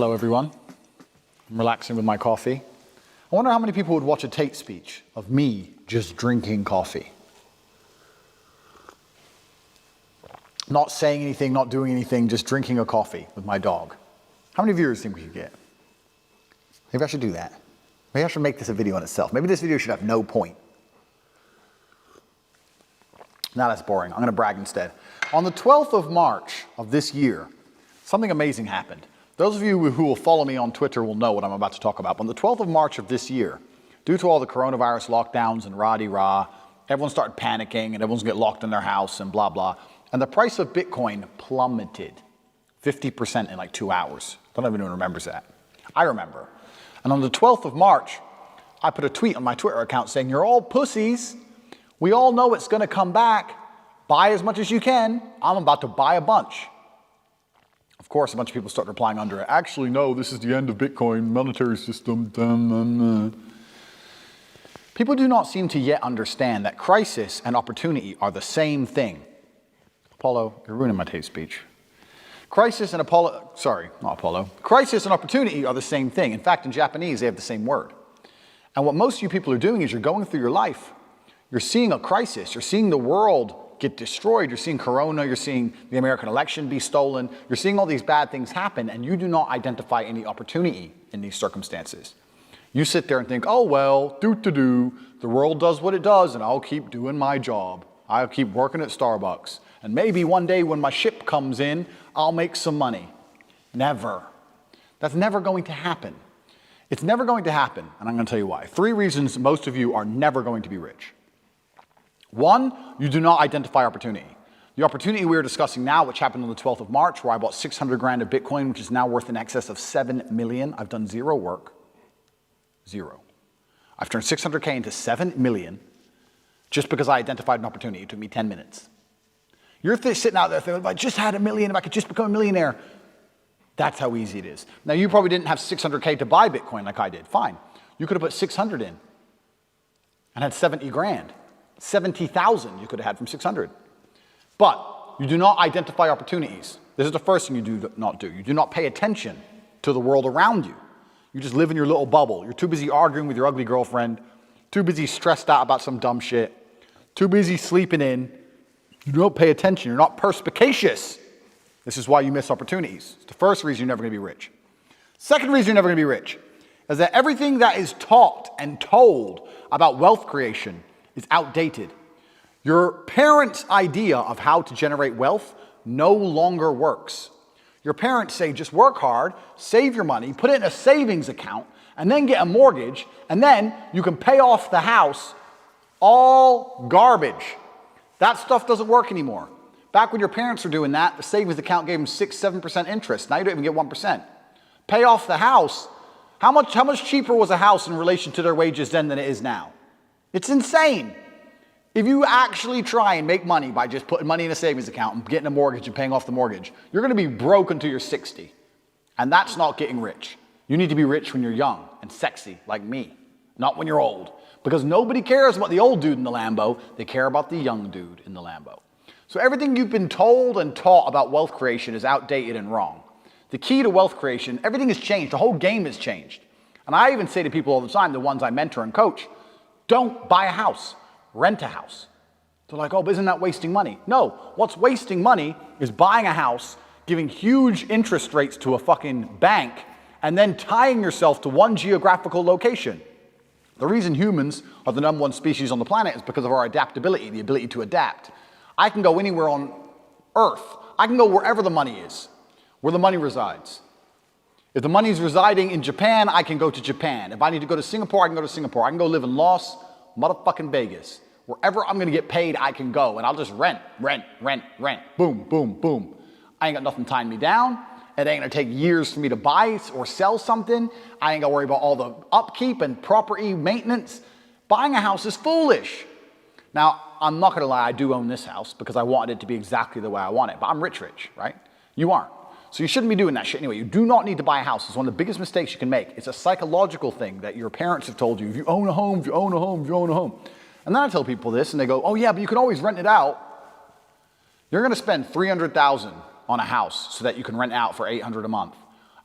Hello everyone. I'm relaxing with my coffee. I wonder how many people would watch a tape speech of me just drinking coffee. Not saying anything, not doing anything, just drinking a coffee with my dog. How many viewers think we should get? Maybe I should do that. Maybe I should make this a video in itself. Maybe this video should have no point. Now that's boring. I'm going to brag instead. On the 12th of March of this year, something amazing happened. Those of you who will follow me on Twitter will know what I'm about to talk about. But on the 12th of March of this year, due to all the coronavirus lockdowns and rah-de-rah, everyone started panicking and everyone's getting locked in their house and blah, blah. And the price of Bitcoin plummeted 50% in like 2 hours. I don't know if anyone remembers that. I remember. And on the 12th of March, I put a tweet on my Twitter account saying, "You're all pussies. We all know it's going to come back. Buy as much as you can. I'm about to buy a bunch." Of course, a bunch of people start replying under it. "Actually, no, this is the end of Bitcoin monetary system." People do not seem to yet understand that crisis and opportunity are the same thing. Apollo, you're ruining my tape speech. Crisis and Crisis and opportunity are the same thing. In fact, in Japanese, they have the same word. And what most of you people are doing is you're going through your life. You're seeing a crisis. You're seeing the world get destroyed. You're seeing Corona. You're seeing the American election be stolen. You're seeing all these bad things happen, and you do not identify any opportunity in these circumstances. You sit there and think, "Oh, well, the world does what it does, and I'll keep doing my job. I'll keep working at Starbucks. And maybe one day when my ship comes in, I'll make some money." Never. That's never going to happen. It's never going to happen, and I'm going to tell you why. 3 reasons most of you are never going to be rich. 1, you do not identify opportunity. The opportunity we are discussing now, which happened on the 12th of March, where I bought 600 grand of Bitcoin, which is now worth in excess of 7 million. I've done zero work. Zero. I've turned 600K into 7 million just because I identified an opportunity. It took me 10 minutes. You're sitting out there thinking, "If I just had $1 million, if I could just become a millionaire." That's how easy it is. Now, you probably didn't have 600K to buy Bitcoin like I did. Fine. You could have put 600 in and had 70 grand. 70,000 you could have had from 600. But you do not identify opportunities. This is the first thing you do not do. You do not pay attention to the world around you. You just live in your little bubble. You're too busy arguing with your ugly girlfriend, too busy stressed out about some dumb shit, too busy sleeping in. You don't pay attention. You're not perspicacious. This is why you miss opportunities. It's the first reason you're never going to be rich. Second reason you're never going to be rich is that everything that is taught and told about wealth creation is outdated. Your parents' idea of how to generate wealth no longer works. Your parents say, just work hard, save your money, put it in a savings account, and then get a mortgage, and then you can pay off the house. All garbage. That stuff doesn't work anymore. Back when your parents were doing that, the savings account gave them 6-7% interest. Now you don't even get 1%. Pay off the house. How much cheaper was a house in relation to their wages then than it is now? It's insane. If you actually try and make money by just putting money in a savings account and getting a mortgage and paying off the mortgage, you're going to be broke until you're 60. And that's not getting rich. You need to be rich when you're young and sexy like me, not when you're old. Because nobody cares about the old dude in the Lambo. They care about the young dude in the Lambo. So everything you've been told and taught about wealth creation is outdated and wrong. The key to wealth creation, everything has changed. The whole game has changed. And I even say to people all the time, the ones I mentor and coach, don't buy a house, rent a house. They're like, "Oh, but isn't that wasting money?" No, what's wasting money is buying a house, giving huge interest rates to a fucking bank, and then tying yourself to one geographical location. The reason humans are the #1 species on the planet is because of our adaptability, the ability to adapt. I can go anywhere on Earth. I can go wherever the money is, where the money resides. If the money's residing in Japan, I can go to Japan. If I need to go to Singapore, I can go to Singapore. I can go live in Las motherfucking Vegas. Wherever I'm going to get paid, I can go. And I'll just rent. Boom, boom, boom. I ain't got nothing tying me down. It ain't going to take years for me to buy or sell something. I ain't got to worry about all the upkeep and property maintenance. Buying a house is foolish. Now, I'm not going to lie, I do own this house because I wanted it to be exactly the way I want it. But I'm rich, right? You aren't. So you shouldn't be doing that shit anyway. You do not need to buy a house. It's one of the biggest mistakes you can make. It's a psychological thing that your parents have told you. If you own a home, if you own a home, if you own a home. And then I tell people this and they go, "Oh yeah, but you can always rent it out." You're going to spend $300,000 on a house so that you can rent out for $800 a month.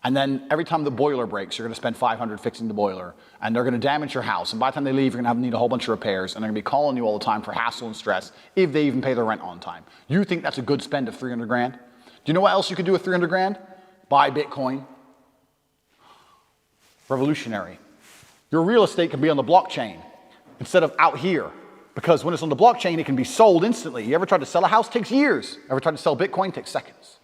And then every time the boiler breaks, you're going to spend $500 fixing the boiler, and they're going to damage your house. And by the time they leave, you're going to need a whole bunch of repairs, and they're going to be calling you all the time for hassle and stress if they even pay their rent on time. You think that's a good spend of 300 grand? Do you know what else you could do with 300 grand? Buy Bitcoin. Revolutionary. Your real estate can be on the blockchain instead of out here. Because when it's on the blockchain, it can be sold instantly. You ever tried to sell a house? It takes years. Ever tried to sell Bitcoin? It takes seconds.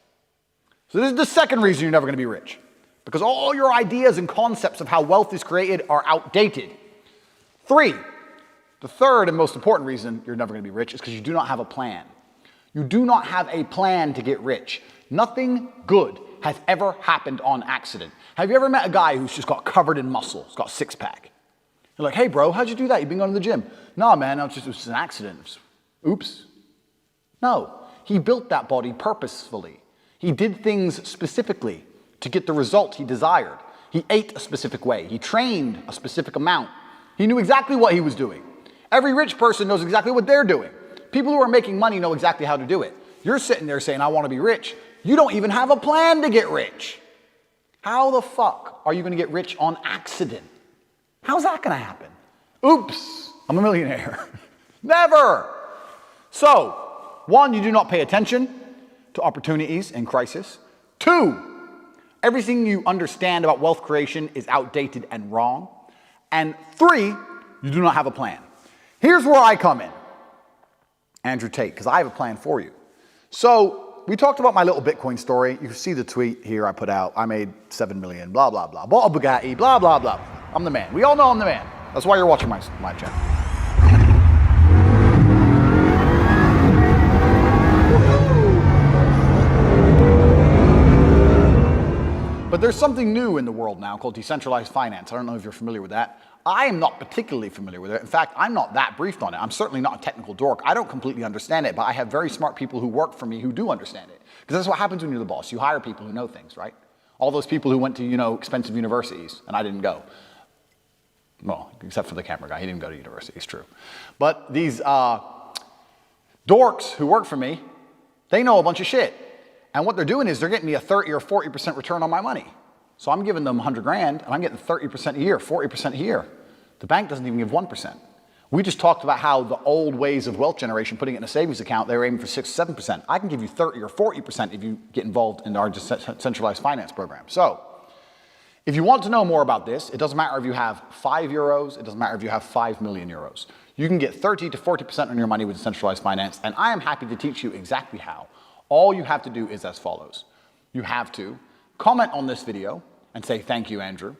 So this is the second reason you're never going to be rich. Because all your ideas and concepts of how wealth is created are outdated. 3, the third and most important reason you're never going to be rich is because you do not have a plan. You do not have a plan to get rich. Nothing good has ever happened on accident. Have you ever met a guy who's just got covered in muscle, he's got a six-pack? You're like, hey bro, how'd you do that? You've been going to the gym. No man, it was just an accident. Oops. No, he built that body purposefully. He did things specifically to get the result he desired. He ate a specific way. He trained a specific amount. He knew exactly what he was doing. Every rich person knows exactly what they're doing. People who are making money know exactly how to do it. You're sitting there saying, I want to be rich. You don't even have a plan to get rich. How the fuck are you going to get rich on accident? How's that going to happen? Oops, I'm a millionaire. Never. So, 1, you do not pay attention to opportunities in crisis. 2, everything you understand about wealth creation is outdated and wrong. And 3, you do not have a plan. Here's where I come in, Andrew Tate, because I have a plan for you. So we talked about my little Bitcoin story. You can see the tweet here I put out. I made 7 million, blah, blah, blah. Bought a Bugatti, blah, blah, blah. I'm the man. We all know I'm the man. That's why you're watching my channel. But there's something new in the world now called decentralized finance. I don't know if you're familiar with that. I am not particularly familiar with it. In fact, I'm not that briefed on it. I'm certainly not a technical dork. I don't completely understand it, but I have very smart people who work for me who do understand it. Because that's what happens when you're the boss. You hire people who know things, right? All those people who went to, expensive universities, and I didn't go. Well, except for the camera guy. He didn't go to university, it's true. But these dorks who work for me, they know a bunch of shit. And what they're doing is they're getting me a 30 or 40% return on my money. So I'm giving them 100 grand, and I'm getting 30% a year, 40% a year. The bank doesn't even give 1%. We just talked about how the old ways of wealth generation, putting it in a savings account, they were aiming for 6, 7%. I can give you 30 or 40% if you get involved in our decentralized finance program. So if you want to know more about this, it doesn't matter if you have 5 euros, it doesn't matter if you have 5 million euros. You can get 30 to 40% on your money with decentralized finance, and I am happy to teach you exactly how. All you have to do is as follows. You have to comment on this video and say, thank you, Andrew.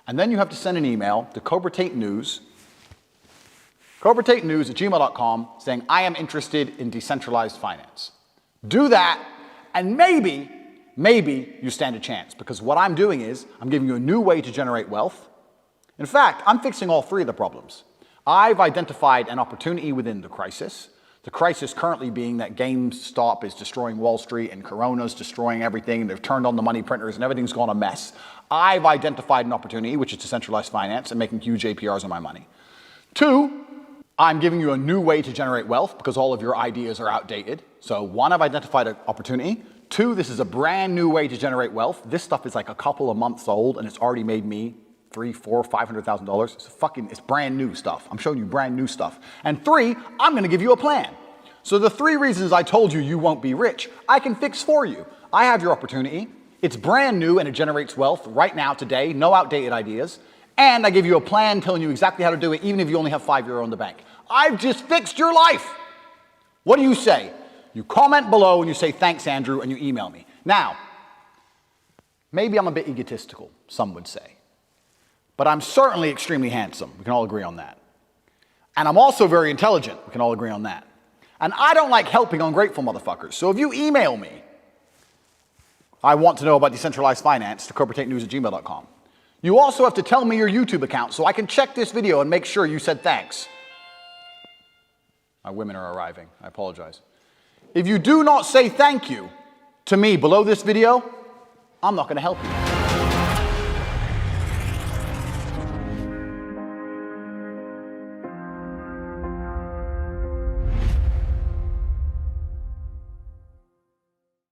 And then you have to send an email to cobratatenews@gmail.com saying, I am interested in decentralized finance. Do that, and maybe you stand a chance. Because what I'm doing is, I'm giving you a new way to generate wealth. In fact, I'm fixing all 3 of the problems. I've identified an opportunity within the crisis. The crisis currently being that GameStop is destroying Wall Street and Corona's destroying everything. They've turned on the money printers and everything's gone a mess. I've identified an opportunity, which is decentralized finance and making huge APRs on my money. 2, I'm giving you a new way to generate wealth because all of your ideas are outdated. So 1, I've identified an opportunity. 2, this is a brand new way to generate wealth. This stuff is like a couple of months old and it's already made me $300,000, $400,000, $500,000. It's brand new stuff. I'm showing you brand new stuff. And 3, I'm going to give you a plan. So the 3 reasons I told you you won't be rich, I can fix for you. I have your opportunity. It's brand new and it generates wealth right now, today, no outdated ideas. And I give you a plan telling you exactly how to do it, even if you only have 5 euro in the bank. I've just fixed your life. What do you say? You comment below and you say, thanks, Andrew, and you email me. Now, maybe I'm a bit egotistical, some would say. But I'm certainly extremely handsome. We can all agree on that. And I'm also very intelligent. We can all agree on that. And I don't like helping ungrateful motherfuckers. So if you email me, I want to know about decentralized finance to cobratatenews@gmail.com. You also have to tell me your YouTube account so I can check this video and make sure you said thanks. My women are arriving. I apologize. If you do not say thank you to me below this video, I'm not going to help you.